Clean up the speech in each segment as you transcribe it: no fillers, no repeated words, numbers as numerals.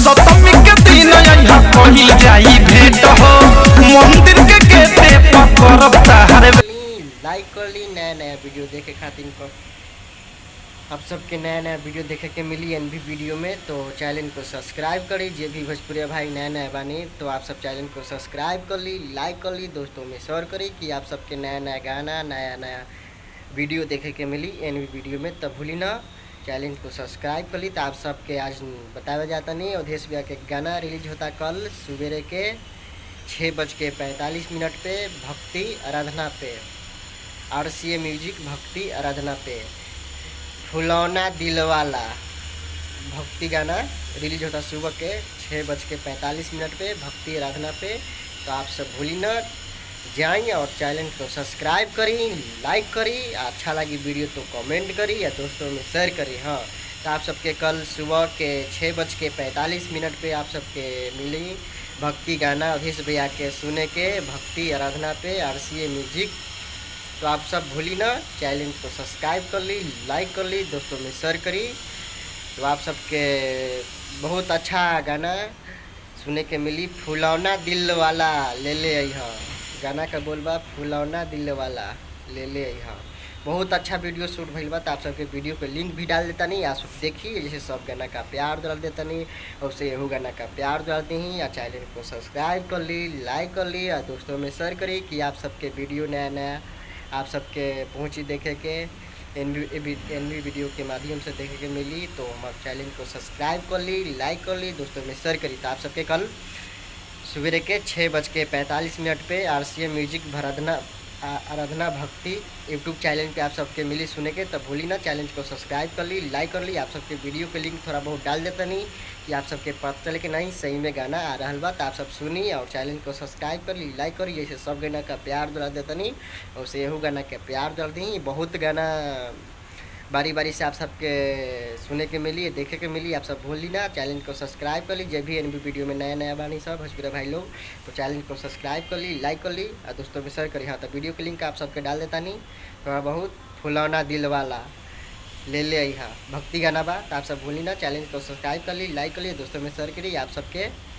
सप्तमी के दिन यहाँ पहिल जाई भेंट हो मंदिर के गेटे पकड़ब ताहरे लाइक कर ली नया नया वीडियो देखे खातिर को आप सबके नया नया वीडियो देखे के मिली एनबी वीडियो में। तो चैनल को सब्सक्राइब करी जे भी भोजपुरिया भाई नया नया बानी तो आप सब चैनल को सब्सक्राइब कर ली, लाइक कर ली, दोस्तों में शेयर करी कि आप सबके नया नया गाना नया नया वीडियो देखे के मिली एनबी वीडियो में। तब भूली ना चैनल को सब्सक्राइब कर ली। तो आप सबके आज बताया जाता नहीं अवधेश भैया के गाना रिलीज होता कल सवेरे के 6:45 पे भक्ति आराधना पे RCA म्यूजिक भक्ति आराधना पे फुलौना दिलवाला भक्ति गाना रिलीज होता सुबह के 6:45 पे भक्ति आराधना पे। तो आप सब भूली न जाइए और चैनल को सब्सक्राइब करी, लाइक करी, अच्छा लगी वीडियो तो कमेंट करी या दोस्तों में शेयर करी। हाँ तो आप सबके कल सुबह के 6:45 पे आप सबके मिली भक्ति गाना अवधेश भैया के सुने के भक्ति आराधना पे RCA म्यूजिक। तो आप सब भूली ना चैनल को सब्सक्राइब कर ली, लाइक कर ली, दोस्तों में शेयर करी। तो आप सबके बहुत अच्छा गाना सुने के मिली फुलौना दिल वाला ले ले अइहा गाना का बोलबा फुलौना दिल वाला ले ले अइहा। बहुत अच्छा वीडियो शूट भइल बा। तो आप सबके वीडियो के लिंक भी डाल देता नहीं, आप सब देखिए जैसे सब गाना का प्यार डाल देता नहीं और से यहू गाना का प्यार डालते ही या चैनल को सब्सक्राइब कर ली, लाइक कर ली और दोस्तों में शेयर करी कि आप सबके वीडियो नया नया आप सबके पहुँची देखे के एनबी वीडियो के माध्यम से देखे के मिली। तो हमारे चैनल को सब्सक्राइब कर ली, लाइक कर ली, दोस्तों में शेयर करी। तो आप सबके कल सवेरे के 6:45 पे RCA म्यूजिक आराधना भक्ति यूट्यूब चैनल पे आप सबके मिली सुने के। तब भूली ना चैनल को सब्सक्राइब कर ली, लाइक कर ली। आप सबके वीडियो के लिंक थोड़ा बहुत डाल देता नहीं कि आप सबके पता चले कि नहीं सही में गाना आ रहा बा। तो आप सब सुनी और चैनल को सब्सक्राइब कर ली, लाइक करी। जैसे सब गाना का प्यार डाल देता नहीं और से यहू गाना के प्यार डाल दी। बहुत गाना बारी बारी से आप सबके सुने के मिली देखे के मिली। आप सब भूली ना चैनल को सब्सक्राइब कर ली। जब भी एनबी वीडियो में नया नया बानी सब भोजपुरी भाई लोग तो चैनल को सब्सक्राइब कर ली, लाइक कर ली और दोस्तों में शेयर करी। हाँ तो वीडियो के लिंक आप सबके डाल देता नहीं थोड़ा बहुत फुलौना दिल वाला ले ले अइहा भक्ति गाना बा। तो आप सब भूली ना चैनल को सब्सक्राइब कर ली, लाइक कर ली, दोस्तों में शेयर करी। आप सबके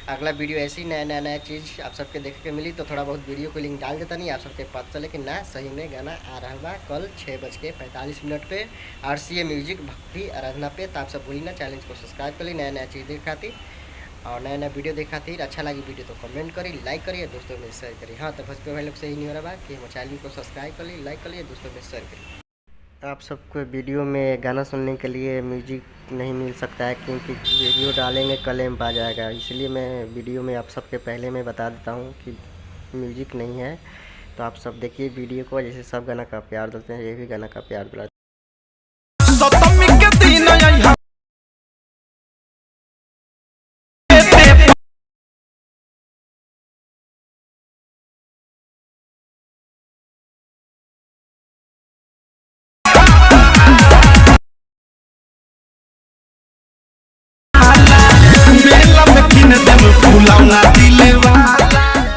अगला वीडियो ऐसी नया नया चीज़ आप सबके देखे के मिली। तो थोड़ा बहुत वीडियो को लिंक डाल देता नहीं आप सबके पता चले कि ना सही में गाना आ रहा बा कल 6:45 पे RCA म्यूजिक भक्ति आराधना पे। तो आप सब भूली ना चैनल को सब्सक्राइब कर ली नया नया चीज़ देख खातिर और नया नया वीडियो देख खातिर। अच्छा लगी वीडियो तो कमेंट करी, लाइक करिए, दोस्तों में शेयर करिए। हाँ तो भोजपुरी भाई लोग से ही नहीं हो रहा बा कि हम चैनल को सब्सक्राइब कर ली, लाइक करिए, दोस्तों में शेयर करिए। आप सबको वीडियो में गाना सुनने के लिए म्यूजिक नहीं मिल सकता है क्योंकि वीडियो डालेंगे क्लेम आ जाएगा, इसलिए मैं वीडियो में आप सबके पहले मैं बता देता हूँ कि म्यूजिक नहीं है। तो आप सब देखिए वीडियो को जैसे सब गाना का प्यार देते हैं ये भी गाना का प्यार दिला।